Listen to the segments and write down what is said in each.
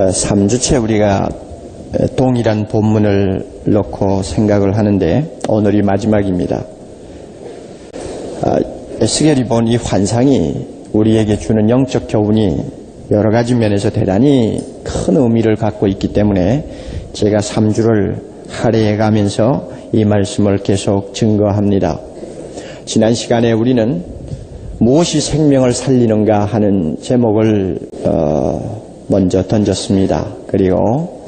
3주째 우리가 동일한 본문을 놓고 생각을 하는데 오늘이 마지막입니다. 에스겔이 본 이 환상이 우리에게 주는 영적 교훈이 여러 가지 면에서 대단히 큰 의미를 갖고 있기 때문에 제가 3주를 할애해 가면서 이 말씀을 계속 증거합니다. 지난 시간에 우리는 무엇이 생명을 살리는가 하는 제목을 먼저 던졌습니다. 그리고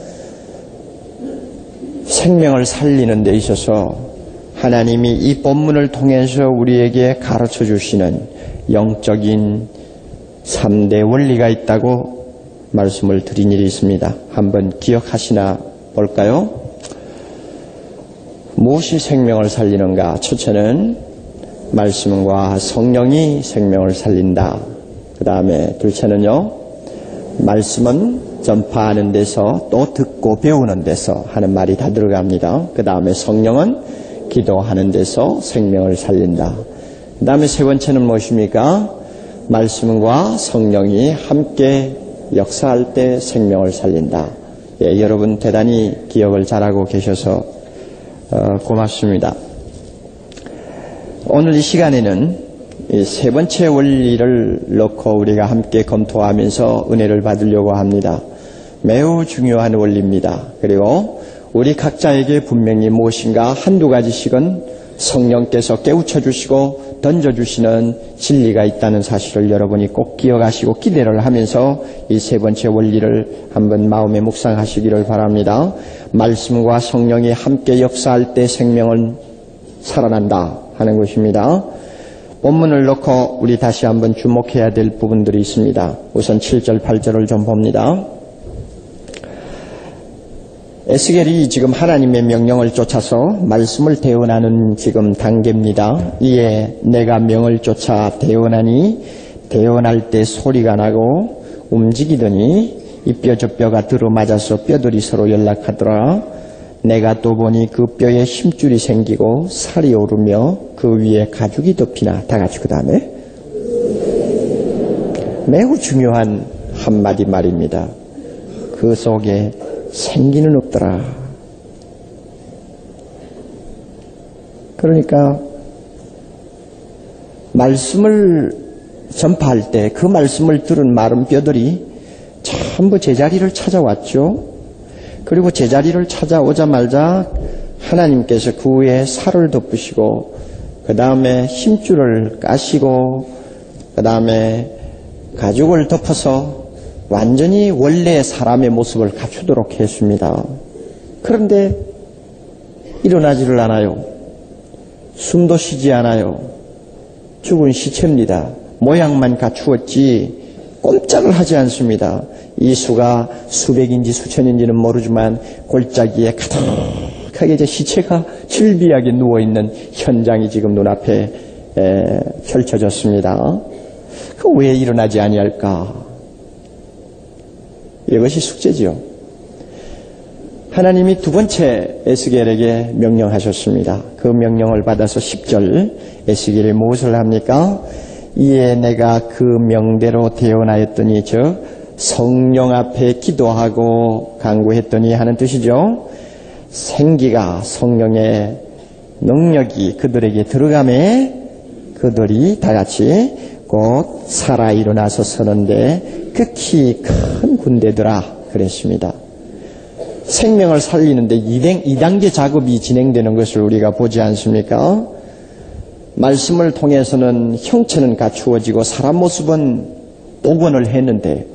생명을 살리는 데 있어서 하나님이 이 본문을 통해서 우리에게 가르쳐 주시는 영적인 3대 원리가 있다고 말씀을 드린 일이 있습니다. 한번 기억하시나 볼까요? 무엇이 생명을 살리는가? 첫째는 말씀과 성령이 생명을 살린다. 그 다음에 둘째는요, 말씀은 전파하는 데서 또 듣고 배우는 데서 하는 말이 다 들어갑니다. 그 다음에 성령은 기도하는 데서 생명을 살린다. 그 다음에 세 번째는 무엇입니까? 말씀과 성령이 함께 역사할 때 생명을 살린다. 예, 여러분 대단히 기억을 잘하고 계셔서 고맙습니다. 오늘 이 시간에는 이 세 번째 원리를 놓고 우리가 함께 검토하면서 은혜를 받으려고 합니다. 매우 중요한 원리입니다. 그리고 우리 각자에게 분명히 무엇인가 한두 가지씩은 성령께서 깨우쳐 주시고 던져주시는 진리가 있다는 사실을 여러분이 꼭 기억하시고 기대를 하면서 이 세 번째 원리를 한번 마음에 묵상하시기를 바랍니다. 말씀과 성령이 함께 역사할 때 생명은 살아난다 하는 것입니다. 본문을 놓고 우리 다시 한번 주목해야 될 부분들이 있습니다. 우선 7절, 8절을 좀 봅니다. 에스겔이 지금 하나님의 명령을 쫓아서 말씀을 대언하는 지금 단계입니다. 이에 내가 명을 쫓아 대언하니 대언할 때 소리가 나고 움직이더니 이 뼈 저 뼈가 들어맞아서 뼈들이 서로 연락하더라. 내가 또 보니 그 뼈에 힘줄이 생기고 살이 오르며 그 위에 가죽이 덮이나. 다 같이 그 다음에 매우 중요한 한마디 말입니다. 그 속에 생기는 없더라. 그러니까 말씀을 전파할 때 그 말씀을 들은 마른 뼈들이 전부 제자리를 찾아왔죠. 그리고 제자리를 찾아오자마자 하나님께서 그 위에 살을 덮으시고 그 다음에 힘줄을 까시고 그 다음에 가죽을 덮어서 완전히 원래 사람의 모습을 갖추도록 했습니다. 그런데 일어나지를 않아요. 숨도 쉬지 않아요. 죽은 시체입니다. 모양만 갖추었지 꼼짝을 하지 않습니다. 이 수가 수백인지 수천인지는 모르지만 골짜기에 가득하게 이제 시체가 질비하게 누워있는 현장이 지금 눈앞에 펼쳐졌습니다. 그 왜 일어나지 아니할까? 이것이 숙제지요. 하나님이 두 번째 에스겔에게 명령하셨습니다. 그 명령을 받아서 10절 에스겔이 무엇을 합니까? 이에 내가 그 명대로 대언하였더니 즉 성령 앞에 기도하고 간구했더니 하는 뜻이죠. 생기가 성령의 능력이 그들에게 들어가매 그들이 다 같이 곧 살아 일어나서 서는데 극히 큰 군대더라 그랬습니다. 생명을 살리는데 2단계 작업이 진행되는 것을 우리가 보지 않습니까? 말씀을 통해서는 형체는 갖추어지고 사람 모습은 복원을 했는데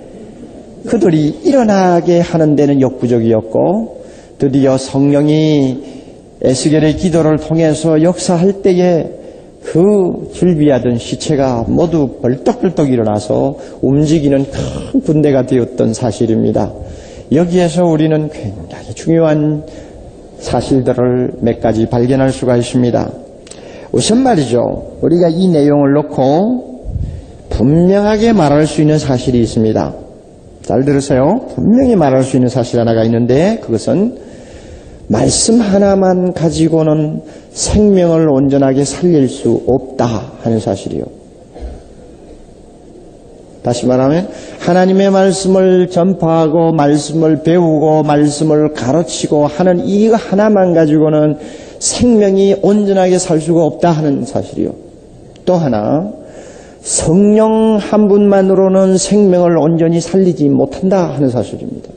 그들이 일어나게 하는 데는 역부족이었고 드디어 성령이 에스겔의 기도를 통해서 역사할 때에 그 즐비하던 시체가 모두 벌떡벌떡 일어나서 움직이는 큰 군대가 되었던 사실입니다. 여기에서 우리는 굉장히 중요한 사실들을 몇 가지 발견할 수가 있습니다. 우선 말이죠. 우리가 이 내용을 놓고 분명하게 말할 수 있는 사실이 있습니다. 잘 들으세요. 분명히 말할 수 있는 사실 하나가 있는데 그것은 말씀 하나만 가지고는 생명을 온전하게 살릴 수 없다 하는 사실이요. 다시 말하면 하나님의 말씀을 전파하고 말씀을 배우고 말씀을 가르치고 하는 이거 하나만 가지고는 생명이 온전하게 살 수가 없다 하는 사실이요. 또 하나, 성령 한 분만으로는 생명을 온전히 살리지 못한다 하는 사실입니다.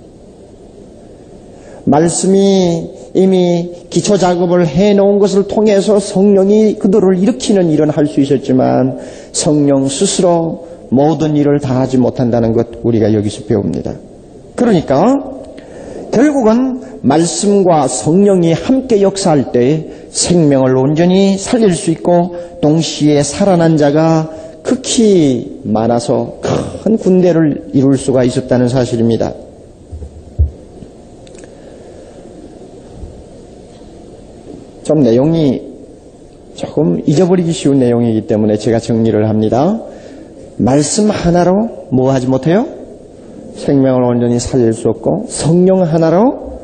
말씀이 이미 기초 작업을 해놓은 것을 통해서 성령이 그들을 일으키는 일은 할 수 있었지만 성령 스스로 모든 일을 다 하지 못한다는 것 우리가 여기서 배웁니다. 그러니까 결국은 말씀과 성령이 함께 역사할 때 생명을 온전히 살릴 수 있고 동시에 살아난 자가 극히 많아서 큰 군대를 이룰 수가 있었다는 사실입니다. 좀 내용이 조금 잊어버리기 쉬운 내용이기 때문에 제가 정리를 합니다. 말씀 하나로 뭐 하지 못해요? 생명을 온전히 살릴 수 없고, 성령 하나로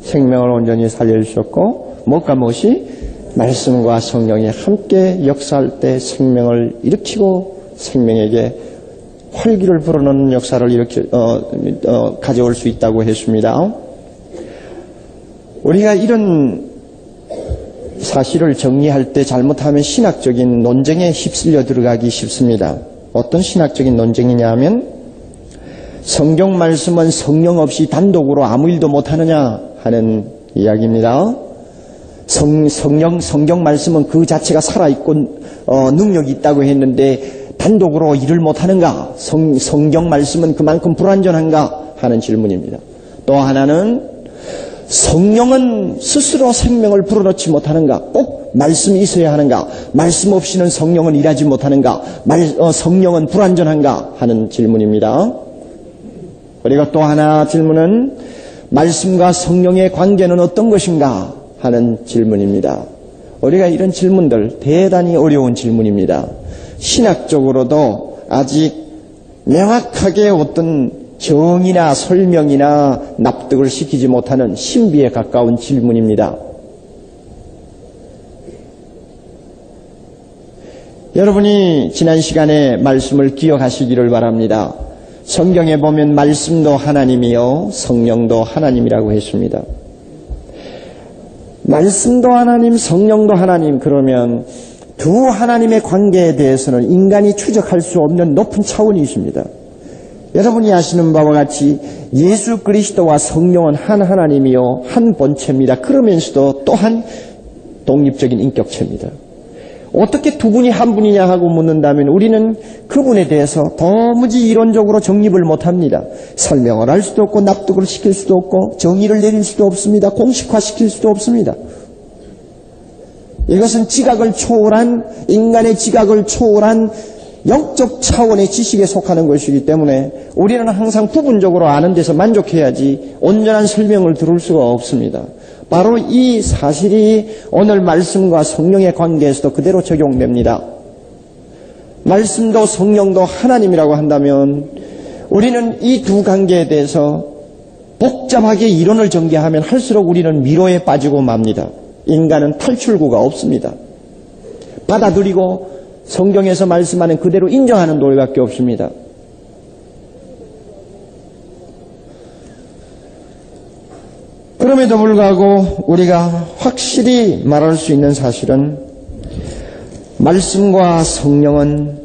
생명을 온전히 살릴 수 없고, 무엇과 무엇이? 말씀과 성령이 함께 역사할 때 생명을 일으키고 생명에게 활기를 불어넣는 역사를 가져올 수 있다고 했습니다. 우리가 이런 사실을 정리할 때 잘못하면 신학적인 논쟁에 휩쓸려 들어가기 쉽습니다. 어떤 신학적인 논쟁이냐 하면 성경 말씀은 성령 없이 단독으로 아무 일도 못하느냐 하는 이야기입니다. 성경 말씀은 그 자체가 살아있고 능력이 있다고 했는데 단독으로 일을 못하는가? 성경 말씀은 그만큼 불완전한가? 하는 질문입니다. 또 하나는 성령은 스스로 생명을 불어넣지 못하는가? 꼭 말씀이 있어야 하는가? 말씀 없이는 성령은 일하지 못하는가? 성령은 불완전한가? 하는 질문입니다. 그리고 또 하나 질문은 말씀과 성령의 관계는 어떤 것인가? 하는 질문입니다. 우리가 이런 질문들 대단히 어려운 질문입니다. 신학적으로도 아직 명확하게 어떤 정의나 설명이나 납득을 시키지 못하는 신비에 가까운 질문입니다. 여러분이 지난 시간에 말씀을 기억하시기를 바랍니다. 성경에 보면 말씀도 하나님이요 성령도 하나님이라고 했습니다. 말씀도 하나님, 성령도 하나님, 그러면 두 하나님의 관계에 대해서는 인간이 추적할 수 없는 높은 차원이 있습니다. 여러분이 아시는 바와 같이 예수 그리스도와 성령은 한 하나님이요 한 본체입니다. 그러면서도 또한 독립적인 인격체입니다. 어떻게 두 분이 한 분이냐 하고 묻는다면 우리는 그분에 대해서 도무지 이론적으로 정립을 못합니다. 설명을 할 수도 없고 납득을 시킬 수도 없고 정의를 내릴 수도 없습니다. 공식화시킬 수도 없습니다. 이것은 지각을 초월한, 인간의 지각을 초월한 영적 차원의 지식에 속하는 것이기 때문에 우리는 항상 부분적으로 아는 데서 만족해야지 온전한 설명을 들을 수가 없습니다. 바로 이 사실이 오늘 말씀과 성령의 관계에서도 그대로 적용됩니다. 말씀도 성령도 하나님이라고 한다면 우리는 이 두 관계에 대해서 복잡하게 이론을 전개하면 할수록 우리는 미로에 빠지고 맙니다. 인간은 탈출구가 없습니다. 받아들이고 성경에서 말씀하는 그대로 인정하는 도리밖에 없습니다. 그럼에도 불구하고 우리가 확실히 말할 수 있는 사실은 말씀과 성령은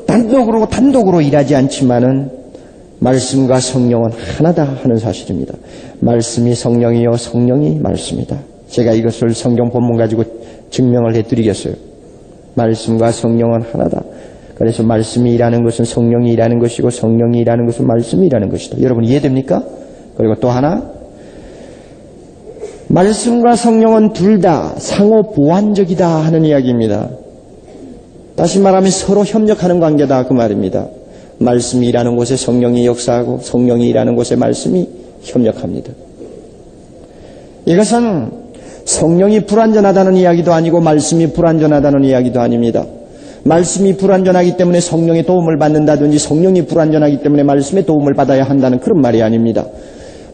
단독으로 일하지 않지만은 말씀과 성령은 하나다 하는 사실입니다. 말씀이 성령이요 성령이 말씀이다. 제가 이것을 성경 본문 가지고 증명을 해드리겠어요. 말씀과 성령은 하나다. 그래서 말씀이 일하는 것은 성령이 일하는 것이고 성령이 일하는 것은 말씀이 일하는 것이다. 여러분 이해됩니까? 그리고 또 하나, 말씀과 성령은 둘 다 상호 보완적이다 하는 이야기입니다. 다시 말하면 서로 협력하는 관계다 그 말입니다. 말씀이 일하는 곳에 성령이 역사하고 성령이 일하는 곳에 말씀이 협력합니다. 이것은 성령이 불완전하다는 이야기도 아니고 말씀이 불완전하다는 이야기도 아닙니다. 말씀이 불완전하기 때문에 성령의 도움을 받는다든지 성령이 불완전하기 때문에 말씀의 도움을 받아야 한다는 그런 말이 아닙니다.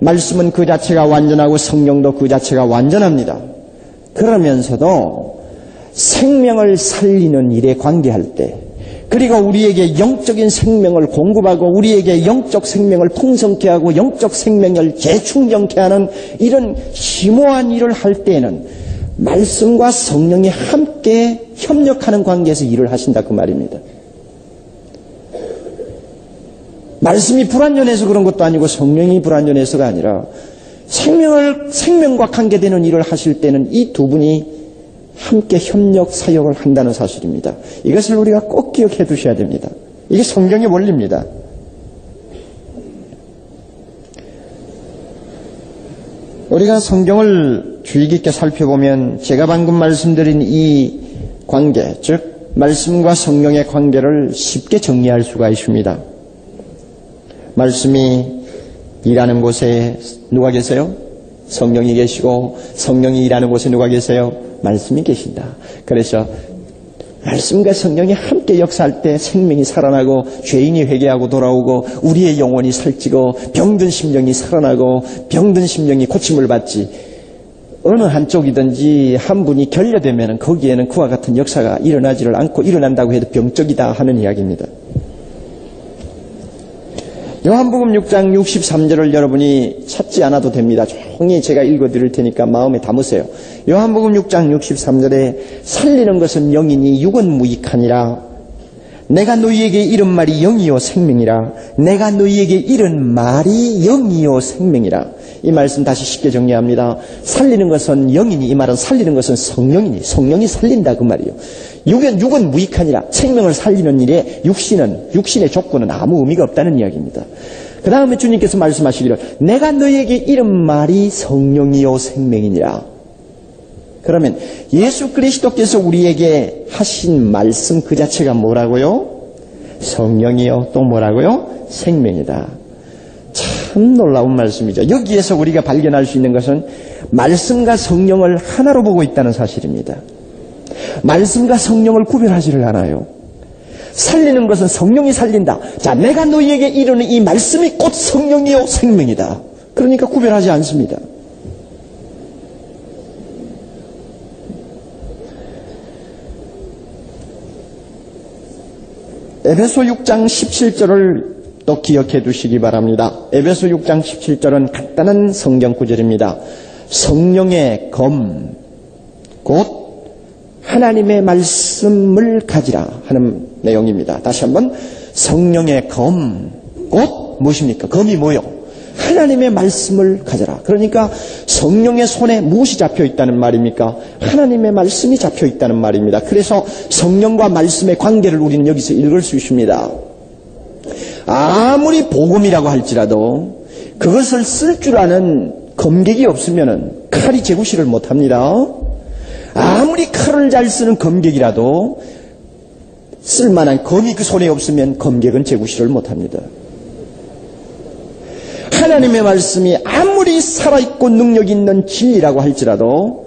말씀은 그 자체가 완전하고 성령도 그 자체가 완전합니다. 그러면서도 생명을 살리는 일에 관계할 때 그리고 우리에게 영적인 생명을 공급하고 우리에게 영적 생명을 풍성케 하고 영적 생명을 재충전케 하는 이런 심오한 일을 할 때에는 말씀과 성령이 함께 협력하는 관계에서 일을 하신다 그 말입니다. 말씀이 불완전해서 그런 것도 아니고 성령이 불완전해서가 아니라 생명과 관계되는 일을 하실 때는 이 두 분이 함께 협력 사역을 한다는 사실입니다. 이것을 우리가 꼭 기억해 두셔야 됩니다. 이게 성경의 원리입니다. 우리가 성경을 주의 깊게 살펴보면 제가 방금 말씀드린 이 관계, 즉 말씀과 성령의 관계를 쉽게 정리할 수가 있습니다. 말씀이 일하는 곳에 누가 계세요? 성령이 계시고 성령이 일하는 곳에 누가 계세요? 말씀이 계신다. 그래서 말씀과 성령이 함께 역사할 때 생명이 살아나고 죄인이 회개하고 돌아오고 우리의 영혼이 살찌고 병든 심령이 살아나고 병든 심령이 고침을 받지. 어느 한쪽이든지 한 분이 결여되면 거기에는 그와 같은 역사가 일어나지를 않고 일어난다고 해도 병적이다 하는 이야기입니다. 요한복음 6장 63절을 여러분이 찾지 않아도 됩니다. 종이 제가 읽어드릴 테니까 마음에 담으세요. 요한복음 6장 63절에 살리는 것은 영이니 육은 무익하니라. 내가 너희에게 이른 말이 영이요 생명이라. 내가 너희에게 이른 말이 영이요 생명이라. 이 말씀 다시 쉽게 정리합니다. 살리는 것은 영이니, 이 말은 살리는 것은 성령이니, 성령이 살린다 그 말이에요. 육은 무익하니라. 생명을 살리는 일에 육신의 조건은 아무 의미가 없다는 이야기입니다. 그 다음에 주님께서 말씀하시기를 내가 너희에게 이른 말이 성령이요 생명이니라. 그러면 예수 그리스도께서 우리에게 하신 말씀 그 자체가 뭐라고요? 성령이요 또 뭐라고요? 생명이다. 참 놀라운 말씀이죠. 여기에서 우리가 발견할 수 있는 것은 말씀과 성령을 하나로 보고 있다는 사실입니다. 말씀과 성령을 구별하지를 않아요. 살리는 것은 성령이 살린다. 자, 내가 너희에게 이르는 이 말씀이 곧 성령이요 생명이다. 그러니까 구별하지 않습니다. 에베소 6장 17절을 또 기억해 두시기 바랍니다. 에베소 6장 17절은 간단한 성경 구절입니다. 성령의 검, 곧 하나님의 말씀을 가지라 하는 내용입니다. 다시 한번 성령의 검, 곧 무엇입니까? 검이 뭐요? 하나님의 말씀을 가져라. 그러니까 성령의 손에 무엇이 잡혀 있다는 말입니까? 하나님의 말씀이 잡혀 있다는 말입니다. 그래서 성령과 말씀의 관계를 우리는 여기서 읽을 수 있습니다. 아무리 복음이라고 할지라도 그것을 쓸 줄 아는 검객이 없으면 칼이 제구실을 못합니다. 아무리 칼을 잘 쓰는 검객이라도 쓸만한 검이 그 손에 없으면 검객은 제구실을 못합니다. 하나님의 말씀이 아무리 살아있고 능력 있는 진리라고 할지라도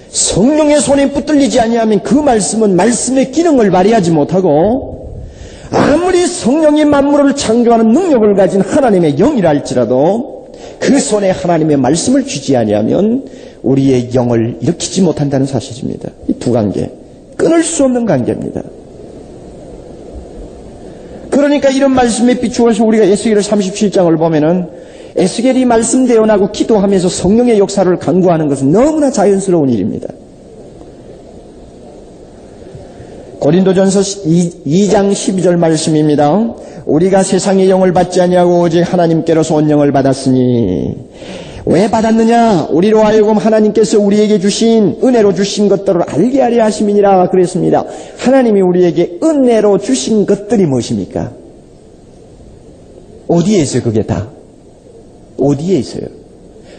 성령의 손에 붙들리지 아니하면 그 말씀은 말씀의 기능을 발휘하지 못하고 아무리 성령이 만물을 창조하는 능력을 가진 하나님의 영이라 할지라도 그 손에 하나님의 말씀을 쥐지 아니하면 우리의 영을 일으키지 못한다는 사실입니다. 이 두 관계, 끊을 수 없는 관계입니다. 그러니까 이런 말씀에 비추어서 우리가 에스겔 37장을 보면은 에스겔이 말씀 대언하고 기도하면서 성령의 역사를 간구하는 것은 너무나 자연스러운 일입니다. 고린도전서 2장 12절 말씀입니다. 우리가 세상의 영을 받지 아니하고 오직 하나님께로서 온 영을 받았으니 왜 받았느냐? 우리로 하여금 하나님께서 우리에게 주신 은혜로 주신 것들을 알게 하려 하심이니라 그랬습니다. 하나님이 우리에게 은혜로 주신 것들이 무엇입니까? 어디에 있어요? 그게 다? 어디에 있어요?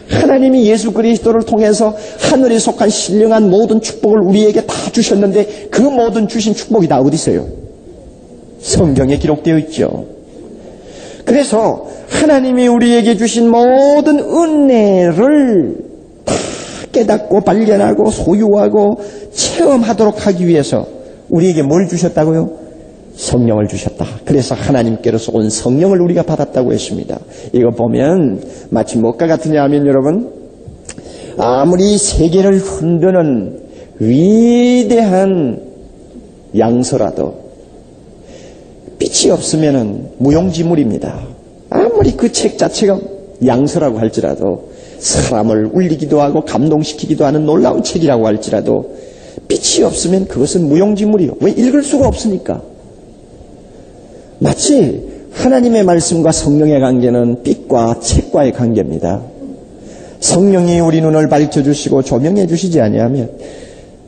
하나님이 예수 그리스도를 통해서 하늘에 속한 신령한 모든 축복을 우리에게 다 주셨는데 그 모든 주신 축복이 다 어디 있어요? 성경에 기록되어 있죠. 그래서 하나님이 우리에게 주신 모든 은혜를 다 깨닫고 발견하고 소유하고 체험하도록 하기 위해서 우리에게 뭘 주셨다고요? 성령을 주셨다. 그래서 하나님께로서 온 성령을 우리가 받았다고 했습니다. 이거 보면 마치 뭐가 같으냐 하면 여러분, 아무리 세계를 흔드는 위대한 양서라도 빛이 없으면 무용지물입니다. 아무리 그 책 자체가 양서라고 할지라도, 사람을 울리기도 하고 감동시키기도 하는 놀라운 책이라고 할지라도 빛이 없으면 그것은 무용지물이요. 왜? 읽을 수가 없으니까. 마치 하나님의 말씀과 성령의 관계는 빛과 책과의 관계입니다. 성령이 우리 눈을 밝혀주시고 조명해 주시지 아니하면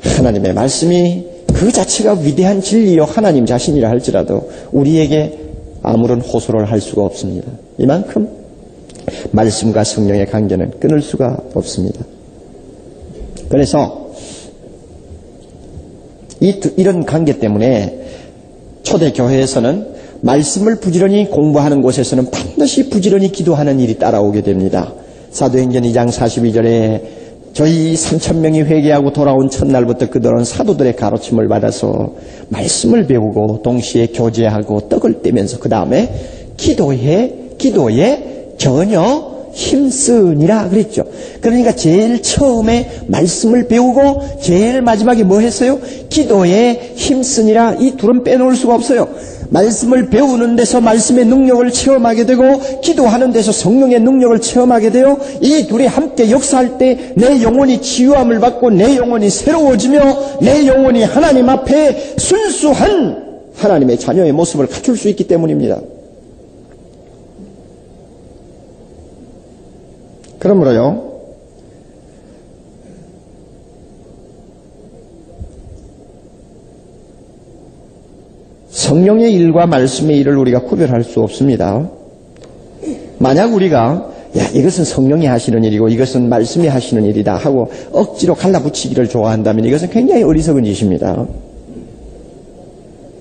하나님의 말씀이 그 자체가 위대한 진리요 하나님 자신이라 할지라도 우리에게 아무런 호소를 할 수가 없습니다. 이만큼 말씀과 성령의 관계는 끊을 수가 없습니다. 그래서 이런 관계 때문에 초대교회에서는 말씀을 부지런히 공부하는 곳에서는 반드시 부지런히 기도하는 일이 따라오게 됩니다. 사도행전 2장 42절에 저희 3,000명이 회개하고 돌아온 첫날부터 그들은 사도들의 가르침을 받아서 말씀을 배우고 동시에 교제하고 떡을 떼면서 그 다음에 기도에 전혀 힘쓰니라 그랬죠. 그러니까 제일 처음에 말씀을 배우고 제일 마지막에 뭐 했어요? 기도에 힘쓰니라. 이 둘은 빼놓을 수가 없어요. 말씀을 배우는 데서 말씀의 능력을 체험하게 되고 기도하는 데서 성령의 능력을 체험하게 돼요. 이 둘이 함께 역사할 때 내 영혼이 치유함을 받고 내 영혼이 새로워지며 내 영혼이 하나님 앞에 순수한 하나님의 자녀의 모습을 갖출 수 있기 때문입니다. 그러므로요, 성령의 일과 말씀의 일을 우리가 구별할 수 없습니다. 만약 우리가 이것은 성령이 하시는 일이고 이것은 말씀이 하시는 일이다 하고 억지로 갈라붙이기를 좋아한다면 이것은 굉장히 어리석은 짓입니다.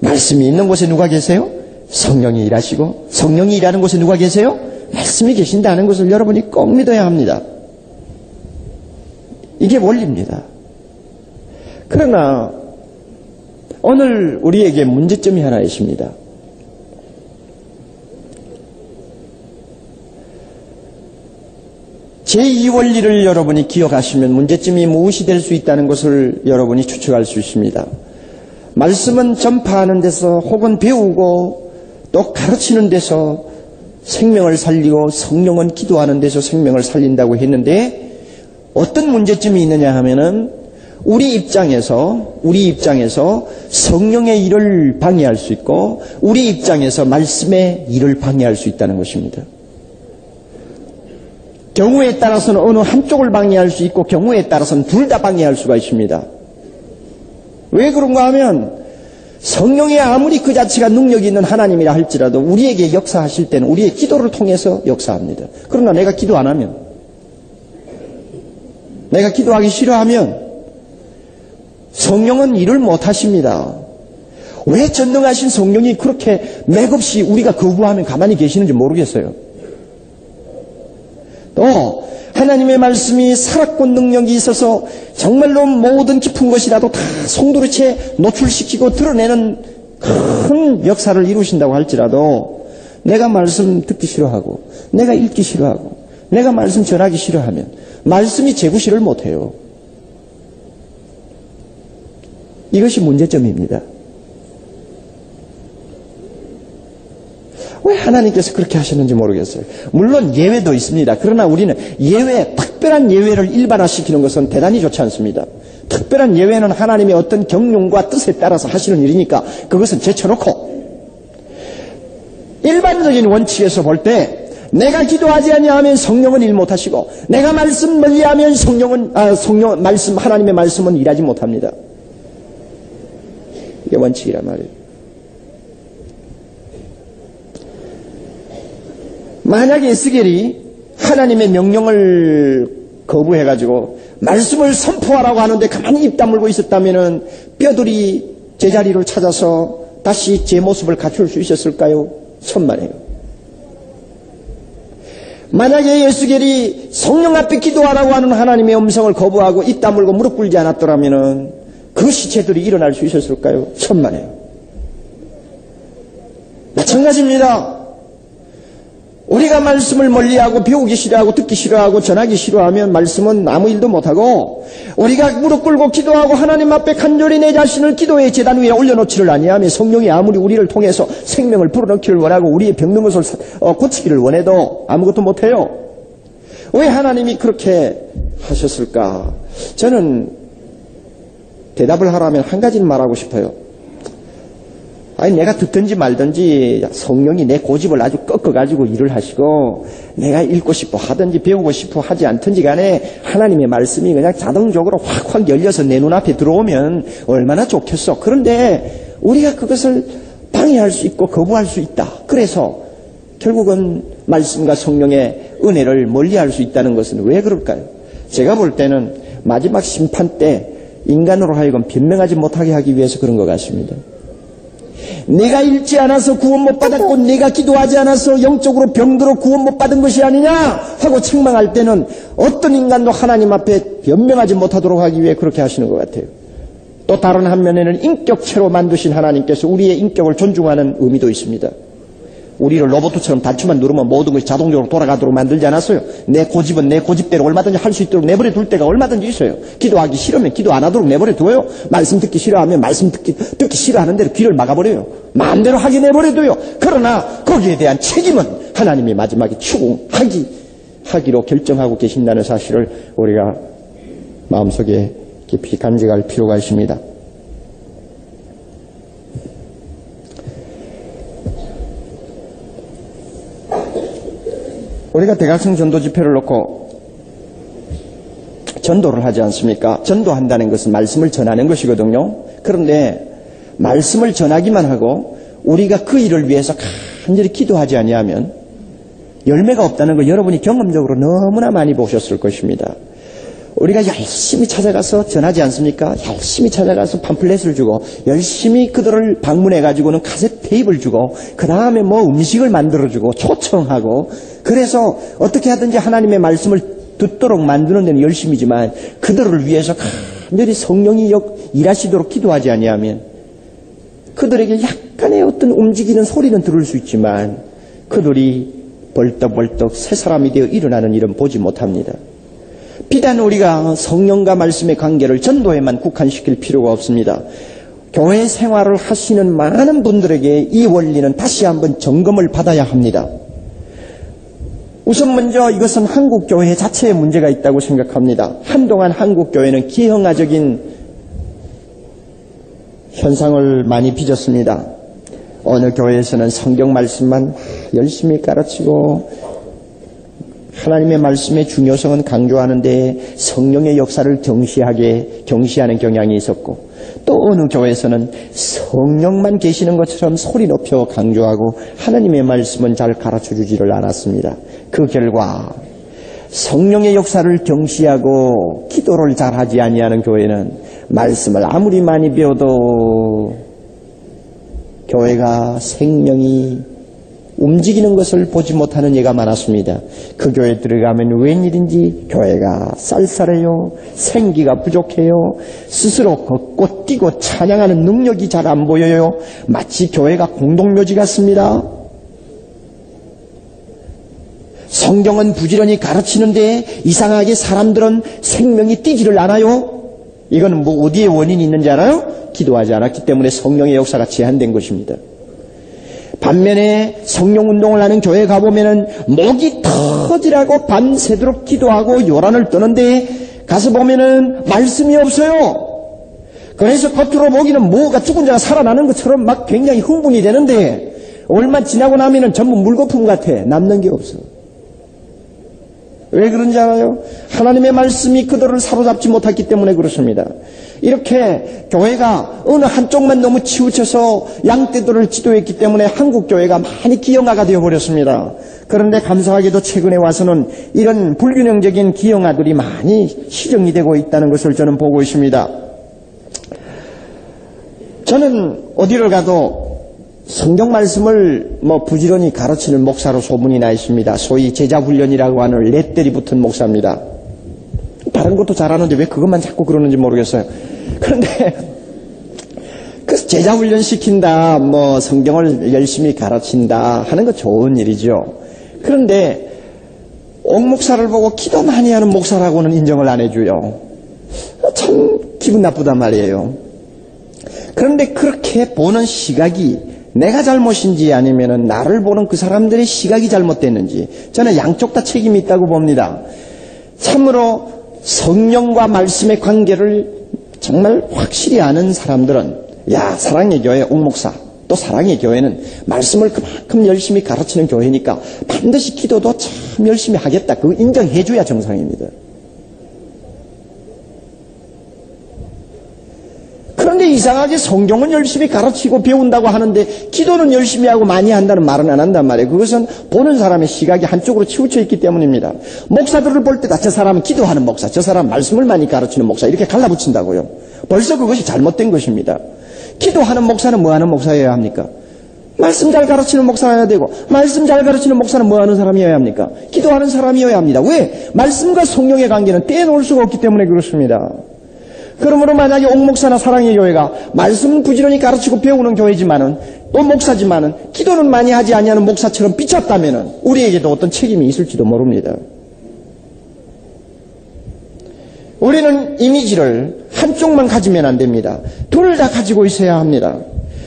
말씀이 있는 곳에 누가 계세요? 성령이 일하시고, 성령이 일하는 곳에 누가 계세요? 말씀이 계신다는 것을 여러분이 꼭 믿어야 합니다. 이게 원리입니다. 그러나 오늘 우리에게 문제점이 하나 있습니다. 제2 원리를 여러분이 기억하시면 문제점이 무엇이 될 수 있다는 것을 여러분이 추측할 수 있습니다. 말씀은 전파하는 데서 혹은 배우고 또 가르치는 데서 생명을 살리고 성령은 기도하는 데서 생명을 살린다고 했는데 어떤 문제점이 있느냐 하면은 우리 입장에서 성령의 일을 방해할 수 있고 우리 입장에서 말씀의 일을 방해할 수 있다는 것입니다. 경우에 따라서는 어느 한쪽을 방해할 수 있고 경우에 따라서는 둘 다 방해할 수가 있습니다. 왜 그런가 하면 성령이 아무리 그 자체가 능력이 있는 하나님이라 할지라도 우리에게 역사하실 때는 우리의 기도를 통해서 역사합니다. 그러나 내가 기도 안 하면, 내가 기도하기 싫어하면 성령은 일을 못 하십니다. 왜 전능하신 성령이 그렇게 맥없이 우리가 거부하면 가만히 계시는지 모르겠어요. 또 하나님의 말씀이 살았고 능력이 있어서 정말로 모든 깊은 것이라도 다 송두리째 노출시키고 드러내는 큰 역사를 이루신다고 할지라도 내가 말씀 듣기 싫어하고 내가 읽기 싫어하고 내가 말씀 전하기 싫어하면 말씀이 제구실을 못해요. 이것이 문제점입니다. 왜 하나님께서 그렇게 하셨는지 모르겠어요. 물론 예외도 있습니다. 그러나 우리는 특별한 예외를 일반화시키는 것은 대단히 좋지 않습니다. 특별한 예외는 하나님의 어떤 경륜과 뜻에 따라서 하시는 일이니까 그것은 제쳐놓고 일반적인 원칙에서 볼 때 내가 기도하지 아니하면 성령은 일 못하시고 내가 말씀 멀리하면 하나님의 말씀은 일하지 못합니다. 이게 원칙이란 말이에요. 만약에 에스겔이 하나님의 명령을 거부해가지고 말씀을 선포하라고 하는데 가만히 입 다물고 있었다면 뼈들이 제자리를 찾아서 다시 제 모습을 갖출 수 있었을까요? 천만에요. 만약에 에스겔이 성령 앞에 기도하라고 하는 하나님의 음성을 거부하고 입 다물고 무릎 꿇지 않았더라면 그 시체들이 일어날 수 있었을까요? 천만에요. 마찬가지입니다. 왜 우리가 말씀을 멀리하고 배우기 싫어하고 듣기 싫어하고 전하기 싫어하면 말씀은 아무 일도 못하고, 우리가 무릎 꿇고 기도하고 하나님 앞에 간절히 내 자신을 기도의 제단 위에 올려놓지를 아니하며 성령이 아무리 우리를 통해서 생명을 불어넣기를 원하고 우리의 병든 것을 고치기를 원해도 아무것도 못해요. 왜 하나님이 그렇게 하셨을까? 저는 대답을 하라면 한 가지는 말하고 싶어요. 아니, 내가 듣든지 말든지 성령이 내 고집을 아주 꺾어가지고 일을 하시고, 내가 읽고 싶어 하든지 배우고 싶어 하지 않든지 간에 하나님의 말씀이 그냥 자동적으로 확확 열려서 내 눈앞에 들어오면 얼마나 좋겠어. 그런데 우리가 그것을 방해할 수 있고 거부할 수 있다. 그래서 결국은 말씀과 성령의 은혜를 멀리할 수 있다는 것은 왜 그럴까요? 제가 볼 때는 마지막 심판 때 인간으로 하여금 변명하지 못하게 하기 위해서 그런 것 같습니다. 내가 읽지 않아서 구원 못 받았고 내가 기도하지 않아서 영적으로 병들어 구원 못 받은 것이 아니냐 하고 책망할 때는 어떤 인간도 하나님 앞에 변명하지 못하도록 하기 위해 그렇게 하시는 것 같아요. 또 다른 한면에는 인격체로 만드신 하나님께서 우리의 인격을 존중하는 의미도 있습니다. 우리를 로봇처럼 단추만 누르면 모든 것이 자동적으로 돌아가도록 만들지 않았어요. 내 고집은 내 고집대로 얼마든지 할 수 있도록 내버려 둘 때가 얼마든지 있어요. 기도하기 싫으면 기도 안 하도록 내버려 두어요. 말씀 듣기 싫어하면 말씀 듣기 싫어하는 대로 귀를 막아버려요. 마음대로 하게 내버려 둬요. 그러나 거기에 대한 책임은 하나님이 마지막에 추궁하기로 결정하고 계신다는 사실을 우리가 마음속에 깊이 간직할 필요가 있습니다. 우리가 대각성 전도 집회를 놓고 전도를 하지 않습니까? 전도한다는 것은 말씀을 전하는 것이거든요. 그런데 말씀을 전하기만 하고 우리가 그 일을 위해서 간절히 기도하지 아니하면 열매가 없다는 걸 여러분이 경험적으로 너무나 많이 보셨을 것입니다. 우리가 열심히 찾아가서 전하지 않습니까? 열심히 찾아가서 팜플렛을 주고 열심히 그들을 방문해가지고는 카세트 테이프를 주고 그 다음에 뭐 음식을 만들어주고 초청하고 그래서 어떻게 하든지 하나님의 말씀을 듣도록 만드는 데는 열심이지만 그들을 위해서 간절히 성령이 일하시도록 기도하지 아니하면 그들에게 약간의 어떤 움직이는 소리는 들을 수 있지만 그들이 벌떡벌떡 새 사람이 되어 일어나는 일은 보지 못합니다. 비단 우리가 성령과 말씀의 관계를 전도에만 국한시킬 필요가 없습니다. 교회 생활을 하시는 많은 분들에게 이 원리는 다시 한번 점검을 받아야 합니다. 우선 먼저 이것은 한국 교회 자체에 문제가 있다고 생각합니다. 한동안 한국 교회는 기형아적인 현상을 많이 빚었습니다. 어느 교회에서는 성경 말씀만 열심히 가르치고 하나님의 말씀의 중요성은 강조하는데 성령의 역사를 경시하는 경향이 있었고 또 어느 교회에서는 성령만 계시는 것처럼 소리 높여 강조하고 하나님의 말씀은 잘 가르쳐주지를 않았습니다. 그 결과 성령의 역사를 경시하고 기도를 잘하지 아니하는 교회는 말씀을 아무리 많이 배워도 교회가 생명이 움직이는 것을 보지 못하는 예가 많았습니다. 그 교회에 들어가면 웬일인지 교회가 쌀쌀해요. 생기가 부족해요. 스스로 걷고 뛰고 찬양하는 능력이 잘 안 보여요. 마치 교회가 공동묘지 같습니다. 성경은 부지런히 가르치는데 이상하게 사람들은 생명이 뛰지를 않아요. 이거는 뭐 어디에 원인이 있는지 알아요? 기도하지 않았기 때문에 성령의 역사가 제한된 것입니다. 반면에 성령운동을 하는 교회에 가보면은 목이 터지라고 밤새도록 기도하고 요란을 떠는데 가서 보면은 말씀이 없어요. 그래서 겉으로 보기는 뭐가 죽은 자가 살아나는 것처럼 막 굉장히 흥분이 되는데 얼마 지나고 나면은 전부 물거품 같아. 남는 게 없어. 왜 그런지 알아요? 하나님의 말씀이 그들을 사로잡지 못했기 때문에 그렇습니다. 이렇게 교회가 어느 한쪽만 너무 치우쳐서 양떼들을 지도했기 때문에 한국 교회가 많이 기형아가 되어버렸습니다. 그런데 감사하게도 최근에 와서는 이런 불균형적인 기형아들이 많이 시정이 되고 있다는 것을 저는 보고 있습니다. 저는 어디를 가도 성경 말씀을 부지런히 가르치는 목사로 소문이 나 있습니다. 소위 제자훈련이라고 하는 레들이 붙은 목사입니다. 다른 것도 잘하는데 왜 그것만 자꾸 그러는지 모르겠어요. 그런데 그래서 제자훈련 시킨다, 성경을 열심히 가르친다 하는 거 좋은 일이죠. 그런데 옥 목사를 보고 기도 많이 하는 목사라고는 인정을 안 해줘요. 참 기분 나쁘단 말이에요. 그런데 그렇게 보는 시각이 내가 잘못인지 아니면 나를 보는 그 사람들의 시각이 잘못됐는지 저는 양쪽 다 책임이 있다고 봅니다. 참으로 성령과 말씀의 관계를 정말 확실히 아는 사람들은 야, 사랑의 교회 옥목사, 또 사랑의 교회는 말씀을 그만큼 열심히 가르치는 교회니까 반드시 기도도 참 열심히 하겠다. 그거 인정해줘야 정상입니다. 그런데 이상하게 성경은 열심히 가르치고 배운다고 하는데 기도는 열심히 하고 많이 한다는 말은 안 한단 말이에요. 그것은 보는 사람의 시각이 한쪽으로 치우쳐 있기 때문입니다. 목사들을 볼 때다 저 사람은 기도하는 목사, 저 사람 말씀을 많이 가르치는 목사 이렇게 갈라붙인다고요. 벌써 그것이 잘못된 것입니다. 기도하는 목사는 뭐 하는 목사여야 합니까? 말씀 잘 가르치는 목사여야 되고 말씀 잘 가르치는 목사는 뭐 하는 사람이어야 합니까? 기도하는 사람이어야 합니다. 왜? 말씀과 성령의 관계는 떼놓을 수가 없기 때문에 그렇습니다. 그러므로 만약에 옥목사나 사랑의 교회가 말씀 부지런히 가르치고 배우는 교회지만은 또 목사지만은 기도는 많이 하지 아니하는 목사처럼 비쳤다면은 우리에게도 어떤 책임이 있을지도 모릅니다. 우리는 이미지를 한쪽만 가지면 안 됩니다. 둘 다 가지고 있어야 합니다.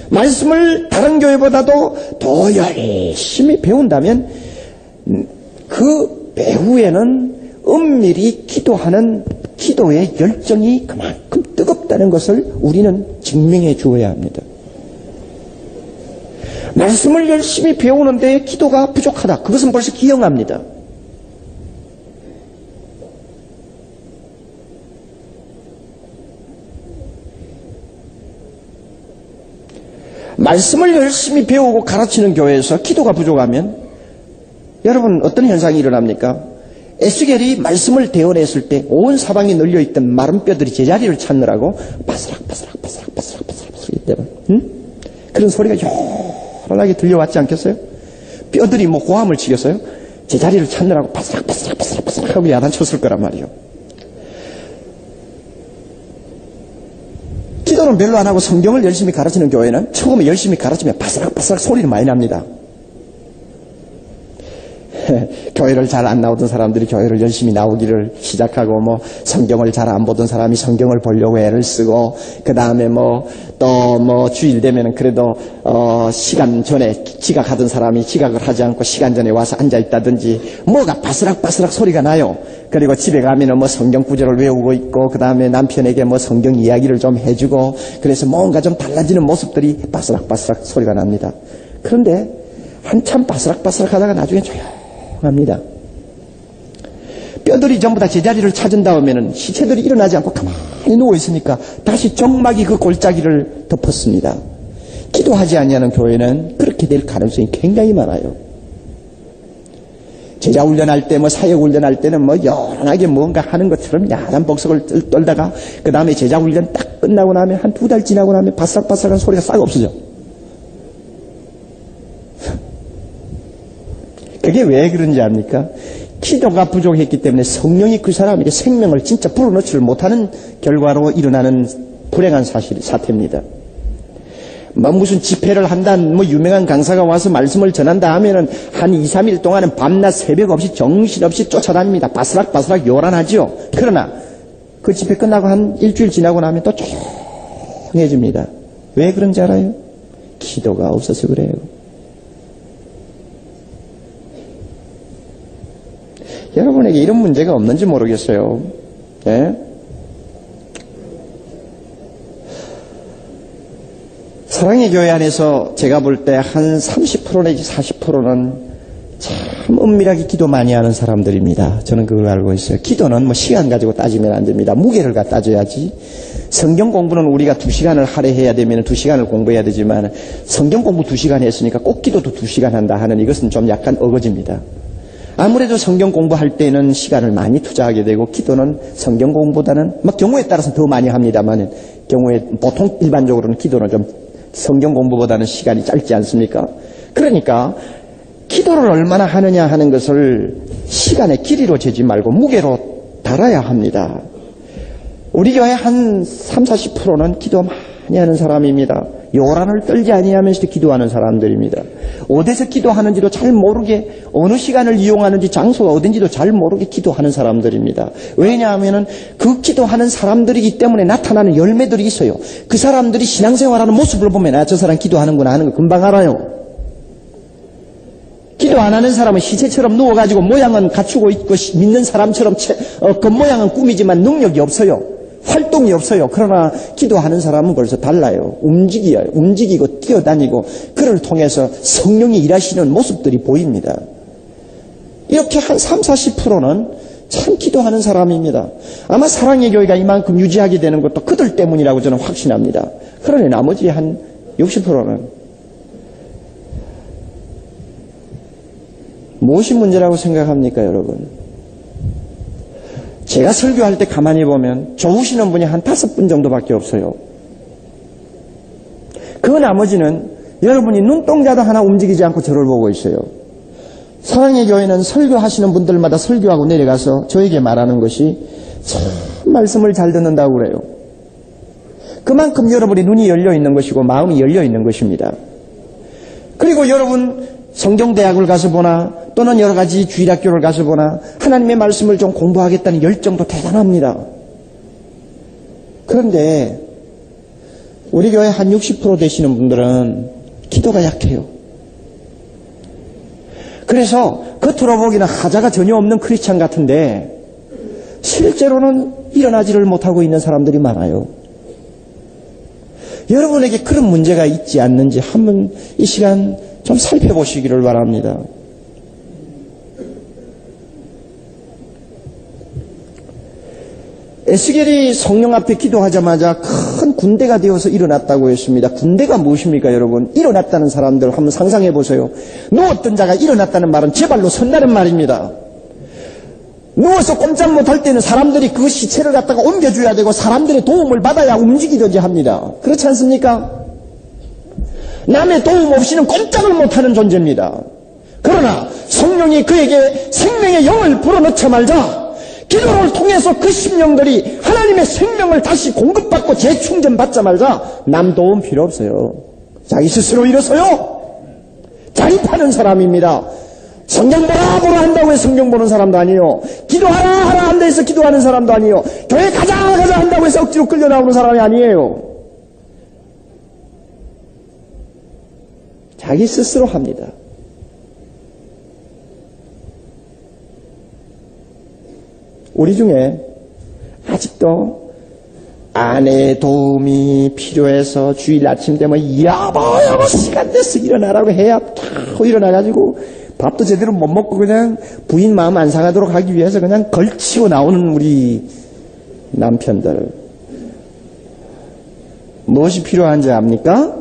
말씀을 다른 교회보다도 더 열심히 배운다면 그 배후에는 은밀히 기도하는 기도의 열정이 그만큼 뜨겁다는 것을 우리는 증명해 주어야 합니다. 말씀을 열심히 배우는데 기도가 부족하다. 그것은 벌써 기형합니다. 말씀을 열심히 배우고 가르치는 교회에서 기도가 부족하면 여러분 어떤 현상이 일어납니까? 에스겔이 말씀을 대언했을 때 온 사방에 널려있던 마른 뼈들이 제자리를 찾느라고 바스락바스락 이때는 그런 소리가 요란하게 들려왔지 않겠어요? 뼈들이 뭐 고함을 치겠어요? 제자리를 찾느라고 바스락 하고 야단쳤을 거란 말이에요. 기도는 별로 안 하고 성경을 열심히 가르치는 교회는 처음에 열심히 가르치면 바스락 소리는 많이 납니다. 교회를 잘 안 나오던 사람들이 교회를 열심히 나오기를 시작하고 뭐 성경을 잘 안 보던 사람이 성경을 보려고 애를 쓰고 그 다음에 또 주일 되면은 그래도 시간 전에 지각하던 사람이 지각을 하지 않고 시간 전에 와서 앉아 있다든지 뭐가 바스락 소리가 나요. 그리고 집에 가면은 뭐 성경 구절을 외우고 있고 그 다음에 남편에게 뭐 성경 이야기를 좀 해주고 그래서 뭔가 좀 달라지는 모습들이 바스락 소리가 납니다. 그런데 한참 바스락 하다가 나중에 조용합니다. 뼈들이 전부 다 제자리를 찾은 다음에는 시체들이 일어나지 않고 가만히 누워있으니까 다시 정막이 그 골짜기를 덮었습니다. 기도하지 아니하는 교회는 그렇게 될 가능성이 굉장히 많아요. 제자 훈련할 때 사역 훈련할 때는 요란하게 뭔가 하는 것처럼 야단 복석을 떨다가 그 다음에 제자 훈련 딱 끝나고 나면 한 2달 지나고 나면 바싹바싹한 소리가 싹 없어져. 그게 왜 그런지 압니까? 기도가 부족했기 때문에 성령이 그 사람에게 생명을 진짜 불어넣지를 못하는 결과로 일어나는 불행한 사태입니다. 무슨 집회를 한다는 유명한 강사가 와서 말씀을 전한다 하면은 한 2, 3일 동안은 밤낮 새벽 없이 정신없이 쫓아다닙니다. 바스락 요란하지요. 그러나 그 집회 끝나고 한 일주일 지나고 나면 또 조용해집니다. 왜 그런지 알아요? 기도가 없어서 그래요. 여러분에게 이런 문제가 없는지 모르겠어요. 네? 사랑의 교회 안에서 제가 볼 때 한 30% 내지 40%는 참 은밀하게 기도 많이 하는 사람들입니다. 저는 그걸 알고 있어요. 기도는 시간 가지고 따지면 안 됩니다. 무게를 갖다 따져야지. 성경 공부는 우리가 2시간을 할애해야 되면 2시간을 공부해야 되지만 성경 공부 2시간 했으니까 꼭 기도도 2시간 한다 하는 이것은 좀 약간 어거지입니다. 아무래도 성경 공부할 때는 시간을 많이 투자하게 되고 기도는 성경 공부보다는 경우에 따라서 더 많이 합니다만 경우에 보통 일반적으로는 기도는 좀 성경 공부보다는 시간이 짧지 않습니까? 그러니까 기도를 얼마나 하느냐 하는 것을 시간의 길이로 재지 말고 무게로 달아야 합니다. 우리 교회 한 30, 40%는 기도 많이 하는 사람입니다. 요란을 떨지 아니하면서 기도하는 사람들입니다. 어디서 기도하는지도 잘 모르게, 어느 시간을 이용하는지 장소가 어딘지도 잘 모르게 기도하는 사람들입니다. 왜냐하면 그 기도하는 사람들이기 때문에 나타나는 열매들이 있어요. 그 사람들이 신앙생활하는 모습을 보면 아, 저 사람 기도하는구나 하는 거 금방 알아요. 기도 안 하는 사람은 시체처럼 누워가지고 모양은 갖추고 있고 믿는 사람처럼 겉모양은 꾸미지만 능력이 없어요. 활동이 없어요. 그러나 기도하는 사람은 벌써 달라요. 움직이고 뛰어다니고 그를 통해서 성령이 일하시는 모습들이 보입니다. 이렇게 한 30-40%는 참 기도하는 사람입니다. 아마 사랑의 교회가 이만큼 유지하게 되는 것도 그들 때문이라고 저는 확신합니다. 그러니 나머지 한 60%는 무엇이 문제라고 생각합니까, 여러분? 제가 설교할 때 가만히 보면 좋으시는 분이 한 5분 정도밖에 없어요. 그 나머지는 여러분이 눈동자도 하나 움직이지 않고 저를 보고 있어요. 사랑의 교회는 설교하시는 분들마다 설교하고 내려가서 저에게 말하는 것이 참 말씀을 잘 듣는다고 그래요. 그만큼 여러분이 눈이 열려 있는 것이고 마음이 열려 있는 것입니다. 그리고 여러분 성경대학을 가서 보나 또는 여러 가지 주일학교를 가서 보나 하나님의 말씀을 좀 공부하겠다는 열정도 대단합니다. 그런데 우리 교회 한 60% 되시는 분들은 기도가 약해요. 그래서 겉으로 보기는 하자가 전혀 없는 크리스찬 같은데 실제로는 일어나지를 못하고 있는 사람들이 많아요. 여러분에게 그런 문제가 있지 않는지 한번 이 시간 좀 살펴보시기를 바랍니다. 에스겔이 성령 앞에 기도하자마자 큰 군대가 되어서 일어났다고 했습니다. 군대가 무엇입니까, 여러분? 일어났다는 사람들 한번 상상해 보세요. 누웠던 자가 일어났다는 말은 제 발로 선다는 말입니다. 누워서 꼼짝 못할 때는 사람들이 그 시체를 갖다가 옮겨줘야 되고 사람들의 도움을 받아야 움직이든지 합니다. 그렇지 않습니까? 남의 도움 없이는 꼼짝을 못하는 존재입니다. 그러나 성령이 그에게 생명의 영을 불어넣자 말자 기도를 통해서 그 심령들이 하나님의 생명을 다시 공급받고 재충전받자 말자 남 도움 필요 없어요. 자기 스스로 일어서요. 자립하는 사람입니다. 성경 보라 한다고 해서 성경 보는 사람도 아니에요. 기도하라 한다 해서 기도하는 사람도 아니에요. 교회 가자 한다고 해서 억지로 끌려 나오는 사람이 아니에요. 자기 스스로 합니다. 우리 중에 아직도 아내의 도움이 필요해서 주일 아침 되면 여보 시간 됐어 일어나라고 해야 탁 일어나가지고 밥도 제대로 못 먹고 그냥 부인 마음 안 상하도록 하기 위해서 그냥 걸치고 나오는 우리 남편들. 무엇이 필요한지 압니까?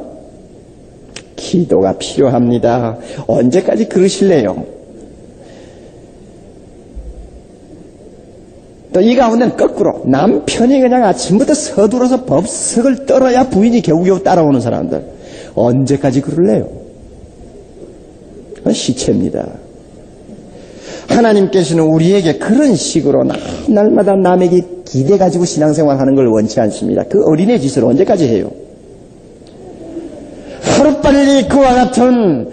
기도가 필요합니다. 언제까지 그러실래요? 또 이 가운데는 거꾸로 남편이 그냥 아침부터 서둘러서 법석을 떨어야 부인이 겨우겨우 따라오는 사람들. 언제까지 그럴래요? 그건 시체입니다. 하나님께서는 우리에게 그런 식으로 날마다 남에게 기대 가지고 신앙생활하는 걸 원치 않습니다. 그 어린애 짓을 언제까지 해요? 하루빨리 그와 같은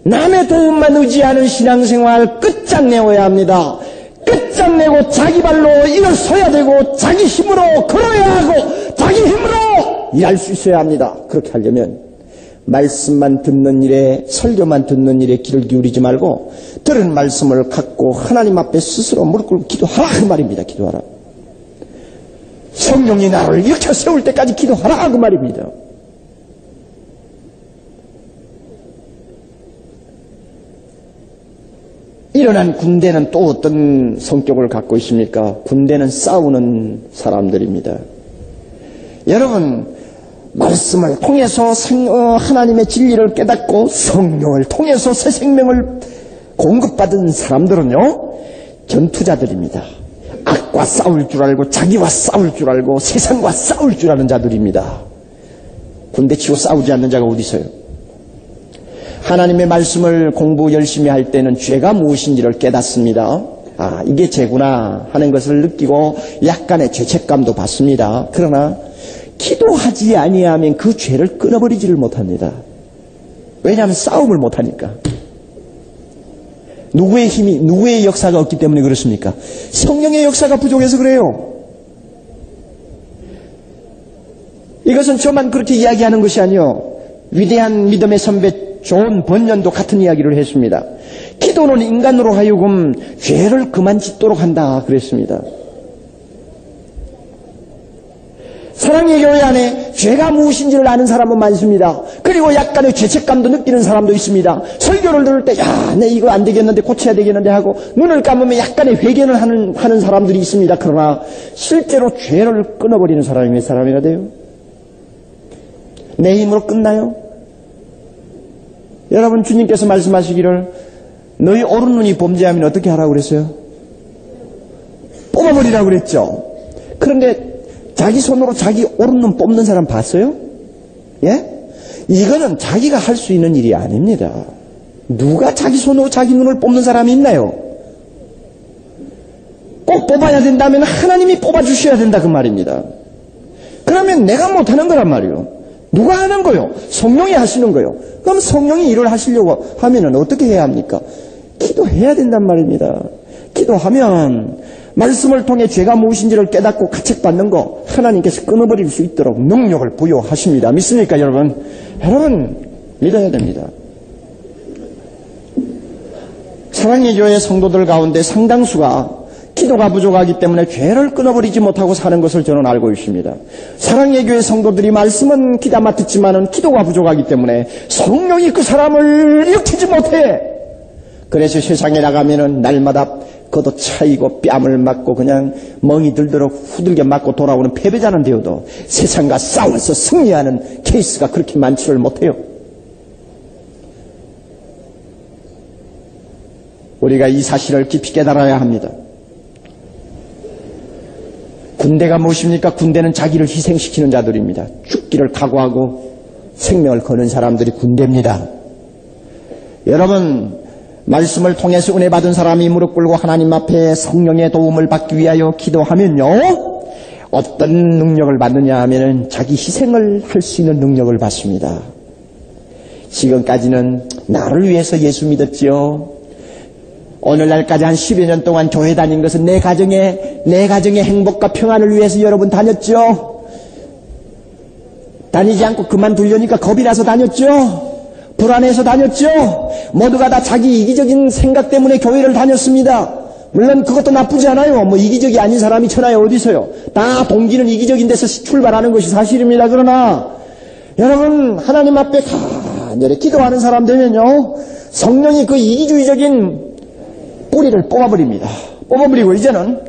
남의 도움만 의지하는 신앙생활 끝장내어야 합니다. 끝장내고 자기 발로 일어서야 되고 자기 힘으로 걸어야 하고 자기 힘으로 일할 수 있어야 합니다. 그렇게 하려면 말씀만 듣는 일에 설교만 듣는 일에 귀를 기울이지 말고 들은 말씀을 갖고 하나님 앞에 스스로 무릎 꿇고 기도하라 그 말입니다. 기도하라. 성령이 나를 일으켜 세울 때까지 기도하라 그 말입니다. 일어난 군대는 또 어떤 성격을 갖고 있습니까? 군대는 싸우는 사람들입니다. 여러분 말씀을 통해서 하나님의 진리를 깨닫고 성령을 통해서 새 생명을 공급받은 사람들은요 전투자들입니다. 악과 싸울 줄 알고 자기와 싸울 줄 알고 세상과 싸울 줄 아는 자들입니다. 군대 치고 싸우지 않는 자가 어디 있어요? 하나님의 말씀을 공부 열심히 할 때는 죄가 무엇인지를 깨닫습니다. 아, 이게 죄구나 하는 것을 느끼고 약간의 죄책감도 받습니다. 그러나 기도하지 아니하면 그 죄를 끊어버리지를 못합니다. 왜냐하면 싸움을 못하니까. 누구의 힘이, 누구의 역사가 없기 때문에 그렇습니까? 성령의 역사가 부족해서 그래요. 이것은 저만 그렇게 이야기하는 것이 아니요. 위대한 믿음의 선배 존 번연도 같은 이야기를 했습니다. 기도는 인간으로 하여금 죄를 그만 짓도록 한다 그랬습니다. 사랑의 교회 안에 죄가 무엇인지를 아는 사람은 많습니다. 그리고 약간의 죄책감도 느끼는 사람도 있습니다. 설교를 들을 때 내 이거 안 되겠는데 고쳐야 되겠는데 하고 눈을 감으면 약간의 회개를 하는 사람들이 있습니다. 그러나 실제로 죄를 끊어버리는 사람이 몇 사람이나 돼요? 내 힘으로 끝나요? 여러분, 주님께서 말씀하시기를 너희 오른눈이 범죄하면 어떻게 하라고 그랬어요? 뽑아버리라고 그랬죠. 그런데 자기 손으로 자기 오른눈 뽑는 사람 봤어요? 예? 이거는 자기가 할 수 있는 일이 아닙니다. 누가 자기 손으로 자기 눈을 뽑는 사람이 있나요? 꼭 뽑아야 된다면 하나님이 뽑아주셔야 된다 그 말입니다. 그러면 내가 못하는 거란 말이에요. 누가 하는 거요? 성령이 하시는 거요. 그럼 성령이 일을 하시려고 하면은 어떻게 해야 합니까? 기도해야 된단 말입니다. 기도하면 말씀을 통해 죄가 무엇인지를 깨닫고 가책받는 거 하나님께서 끊어버릴 수 있도록 능력을 부여하십니다. 믿습니까 여러분? 여러분 믿어야 됩니다. 사랑의 교회 성도들 가운데 상당수가 기도가 부족하기 때문에 죄를 끊어버리지 못하고 사는 것을 저는 알고 있습니다. 사랑의 교회 성도들이 말씀은 귀담아 듣지만은 기도가 부족하기 때문에 성령이 그 사람을 일으키지 못해. 그래서 세상에 나가면은 날마다 걷어 차이고 뺨을 맞고 그냥 멍이 들도록 후들겨 맞고 돌아오는 패배자는 되어도 세상과 싸워서 승리하는 케이스가 그렇게 많지를 못해요. 우리가 이 사실을 깊이 깨달아야 합니다. 군대가 무엇입니까? 군대는 자기를 희생시키는 자들입니다. 죽기를 각오하고 생명을 거는 사람들이 군대입니다. 여러분, 말씀을 통해서 은혜 받은 사람이 무릎 꿇고 하나님 앞에 성령의 도움을 받기 위하여 기도하면요, 어떤 능력을 받느냐 하면은 자기 희생을 할 수 있는 능력을 받습니다. 지금까지는 나를 위해서 예수 믿었지요. 오늘날까지 한 10여 년 동안 교회 다닌 것은 내 가정의 행복과 평안을 위해서 여러분 다녔죠. 다니지 않고 그만두려니까 겁이 나서 다녔죠. 불안해서 다녔죠. 모두가 다 자기 이기적인 생각 때문에 교회를 다녔습니다. 물론 그것도 나쁘지 않아요. 뭐 이기적이 아닌 사람이 천하에 어디서요. 다 동기는 이기적인 데서 출발하는 것이 사실입니다. 그러나 여러분, 하나님 앞에 간절히 기도하는 사람 되면요, 성령이 그 이기주의적인 뿌리를 뽑아버립니다. 뽑아버리고 이제는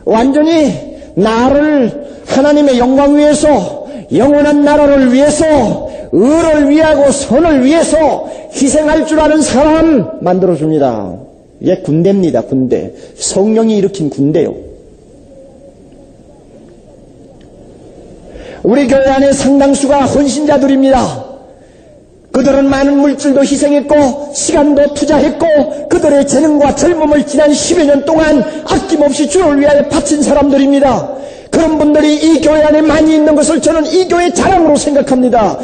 완전히 나를 하나님의 영광 위해서, 영원한 나라를 위해서, 의를 위하고 선을 위해서 희생할 줄 아는 사람 만들어줍니다. 이게 군대입니다. 군대. 성령이 일으킨 군대요. 우리 교회 안에 상당수가 헌신자들입니다. 그들은 많은 물질도 희생했고 시간도 투자했고 그들의 재능과 젊음을 지난 10여 년 동안 아낌없이 주를 위하여 바친 사람들입니다. 그런 분들이 이 교회 안에 많이 있는 것을 저는 이 교회의 자랑으로 생각합니다.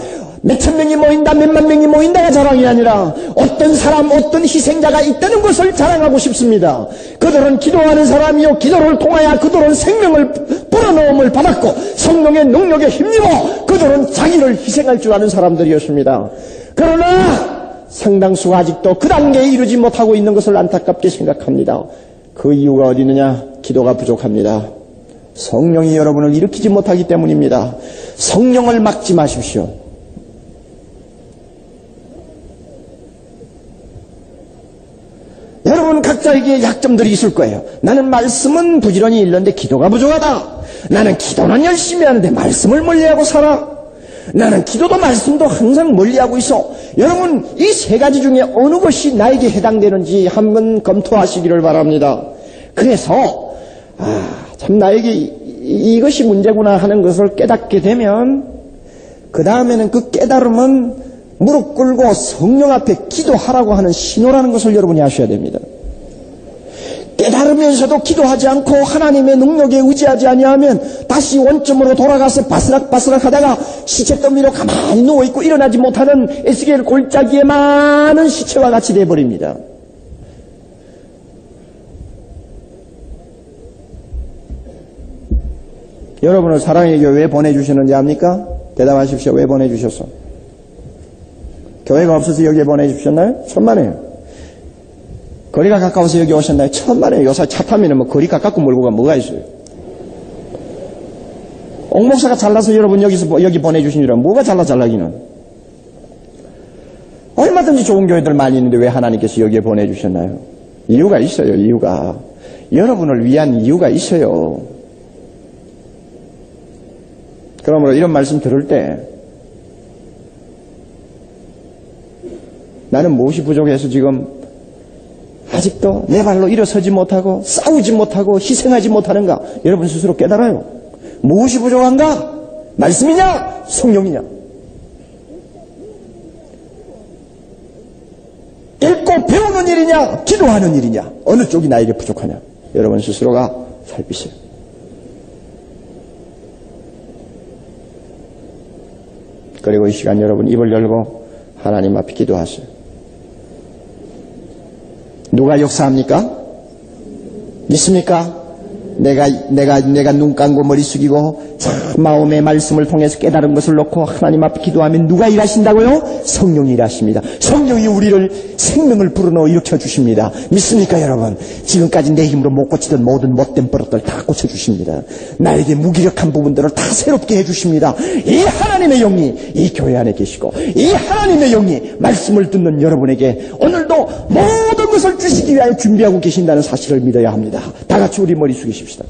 몇천 명이 모인다, 몇만 명이 모인다가 자랑이 아니라 어떤 사람, 어떤 희생자가 있다는 것을 자랑하고 싶습니다. 그들은 기도하는 사람이요, 기도를 통하여 그들은 생명을 불어넣음을 받았고 성령의 능력에 힘입어 그들은 자기를 희생할 줄 아는 사람들이었습니다. 그러나 상당수가 아직도 그 단계에 이르지 못하고 있는 것을 안타깝게 생각합니다. 그 이유가 어디 있느냐? 기도가 부족합니다. 성령이 여러분을 일으키지 못하기 때문입니다. 성령을 막지 마십시오. 여러분 각자에게 약점들이 있을 거예요. 나는 말씀은 부지런히 읽는데 기도가 부족하다. 나는 기도는 열심히 하는데 말씀을 멀리하고 살아. 나는 기도도 말씀도 항상 멀리하고 있어. 여러분 이 세 가지 중에 어느 것이 나에게 해당되는지 한번 검토하시기를 바랍니다. 그래서 참 나에게 이것이 문제구나 하는 것을 깨닫게 되면 그 다음에는 그 깨달음은 무릎 꿇고 성령 앞에 기도하라고 하는 신호라는 것을 여러분이 아셔야 됩니다. 깨달으면서도 기도하지 않고 하나님의 능력에 의지하지 아니하면 다시 원점으로 돌아가서 바스락바스락 하다가 시체 더미로 가만히 누워있고 일어나지 못하는 에스겔 골짜기에 많은 시체와 같이 되어버립니다. 여러분을 사랑의 교회 왜 보내주시는지 압니까? 대답하십시오. 왜 보내주셨어? 교회가 없어서 여기에 보내주셨나요? 천만에요. 거리가 가까워서 여기 오셨나요? 천만에요. 요새 차 타면 뭐 거리 가깝고 멀고 가 뭐가 있어요? 옥목사가 잘나서 여러분 여기 보내주시니라 뭐가 잘나기는? 얼마든지 좋은 교회들 많이 있는데 왜 하나님께서 여기에 보내주셨나요? 이유가 있어요. 이유가. 여러분을 위한 이유가 있어요. 그러므로 이런 말씀 들을 때 나는 무엇이 부족해서 지금 아직도 내 발로 일어서지 못하고 싸우지 못하고 희생하지 못하는가? 여러분 스스로 깨달아요. 무엇이 부족한가? 말씀이냐? 성령이냐? 읽고 배우는 일이냐? 기도하는 일이냐? 어느 쪽이 나에게 부족하냐? 여러분 스스로가 살피세요. 그리고 이 시간 여러분 입을 열고 하나님 앞에 기도하세요. 누가 역사합니까? 믿습니까? 내가 눈 감고 머리 숙이고 마음의 말씀을 통해서 깨달은 것을 놓고 하나님 앞에 기도하면 누가 일하신다고요? 성령이 일하십니다. 성령이 우리를 생명을 불어넣어 일으켜 주십니다. 믿습니까 여러분? 지금까지 내 힘으로 못 고치던 모든 못된 버릇들 다 고쳐주십니다. 나에게 무기력한 부분들을 다 새롭게 해주십니다. 이 하나님의 영이 이 교회 안에 계시고 이 하나님의 영이 말씀을 듣는 여러분에게 오늘도 모든 것을 주시기 위하여 준비하고 계신다는 사실을 믿어야 합니다. 다 같이 우리 머리 숙이십시다.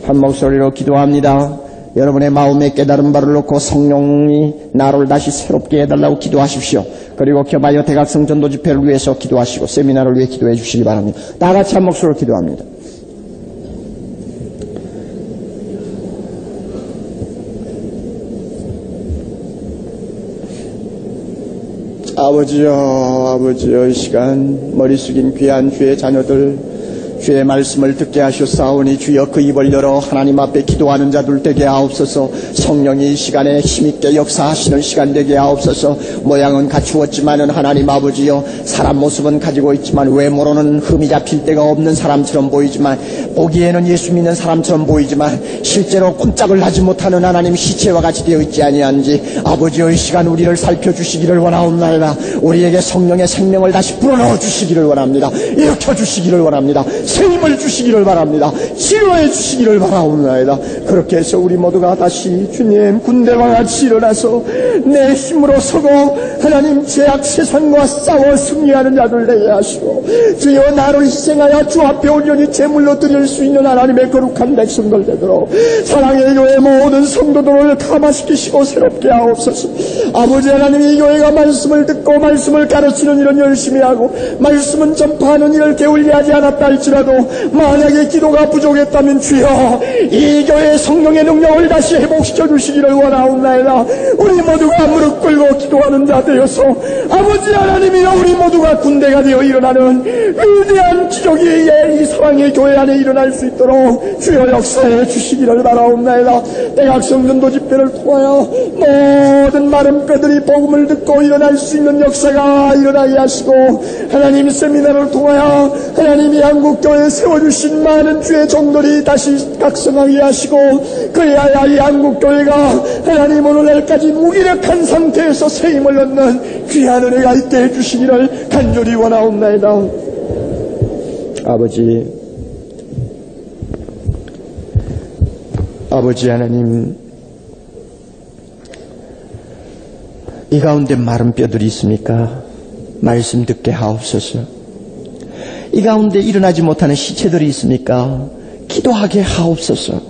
한 목소리로 기도합니다. 여러분의 마음에 깨달은 바를 놓고 성령이 나를 다시 새롭게 해달라고 기도하십시오. 그리고 겨바이어 대각성 전도 집회를 위해서 기도하시고 세미나를 위해 기도해 주시기 바랍니다. 다 같이 한 목소리로 기도합니다. 아버지여 이 시간 머리 숙인 귀한 주의 자녀들 주의 말씀을 듣게 하셨사오니 주여 그 입을 열어 하나님 앞에 기도하는 자들 되게 하옵소서. 성령이 이 시간에 힘있게 역사하시는 시간 되게 하옵소서. 모양은 갖추었지만은 하나님 아버지여 사람 모습은 가지고 있지만 외모로는 흠이 잡힐 데가 없는 사람처럼 보이지만 보기에는 예수 믿는 사람처럼 보이지만 실제로 꼼짝을 하지 못하는 하나님 시체와 같이 되어 있지 아니한지 아버지여 이 시간 우리를 살펴주시기를 원하옵나이다. 우리에게 성령의 생명을 다시 불어넣어 주시기를 원합니다. 일으켜 주시기를 원합니다. 새 힘을 주시기를 바랍니다. 치료해 주시기를 바라옵나이다. 그렇게 해서 우리 모두가 다시 주님 군대와 같이 일어나서 내 힘으로 서고 하나님 죄악 세상과 싸워 승리하는 자들 되게 하시고 주여 나를 희생하여 주 앞에 온전히 제물로 드릴 수 있는 하나님의 거룩한 백성들 되도록 사랑의 교회 모든 성도들을 감화시키시고 새롭게 하옵소서. 아버지 하나님 이 교회가 말씀을 듣고 말씀을 가르치는 일은 열심히 하고 말씀은 전파하는 일을 게을리하지 않았다 할지라도 만약에 기도가 부족했다면 주여 이 교회의 성령의 능력을 다시 회복시켜 주시기를 원하옵나이다. 우리 모두가 무릎 꿇고 기도하는 자 되어서 아버지 하나님이여 우리 모두가 군대가 되어 일어나는 위대한 기적이 이 사랑의 교회 안에 일어날 수 있도록 주여 역사해 주시기를 바라옵나이다. 대각성 전도 집회를 통하여 모든 마른 뼈들이 복음을 듣고 일어날 수 있는 역사가 일어나게 하시고 하나님 세미나를 통하여 하나님이 한국교회에 세워주신 많은 주의 종들이 다시 각성하게 하시고 그리하여 이 한국교회가 하나님 오늘날까지 무기력한 상태에서 새 힘을 얻는 귀한 은혜가 있게 해주시기를 간절히 원하옵나이다. 아버지 하나님 이 가운데 마른 뼈들이 있습니까? 말씀 듣게 하옵소서. 이 가운데 일어나지 못하는 시체들이 있습니까? 기도하게 하옵소서.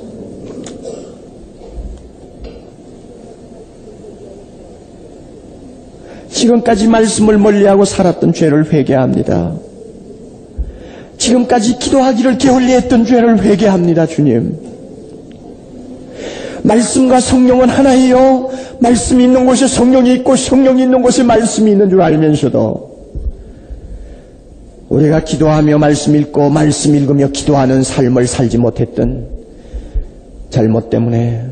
지금까지 말씀을 멀리하고 살았던 죄를 회개합니다. 지금까지 기도하기를 게을리했던 죄를 회개합니다. 주님, 말씀과 성령은 하나예요. 말씀이 있는 곳에 성령이 있고 성령이 있는 곳에 말씀이 있는 줄 알면서도 우리가 기도하며 말씀 읽고 말씀 읽으며 기도하는 삶을 살지 못했던 잘못 때문에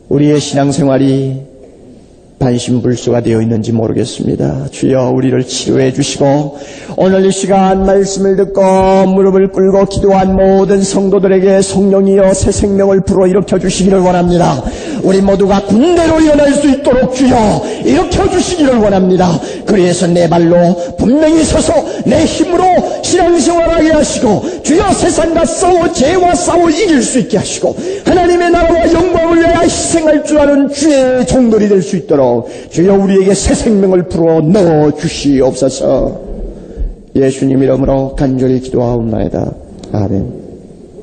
우리의 신앙생활이 반신불수가 되어 있는지 모르겠습니다. 주여 우리를 치료해 주시고 오늘 이 시간 말씀을 듣고 무릎을 꿇고 기도한 모든 성도들에게 성령이여 새 생명을 불어일으켜 주시기를 원합니다. 우리 모두가 군대로 일어날 수 있도록 주여 일으켜 주시기를 원합니다. 그래서 내 발로 분명히 서서 내 힘으로 신앙생활하게 하시고 주여 세상과 싸워 죄와 싸워 이길 수 있게 하시고 하나님의 나라와 영광을 위하여 희생할 줄 아는 주의 종들이 될 수 있도록 주여 우리에게 새 생명을 불어 넣어 주시옵소서. 예수님 이름으로 간절히 기도하옵나이다. 아멘.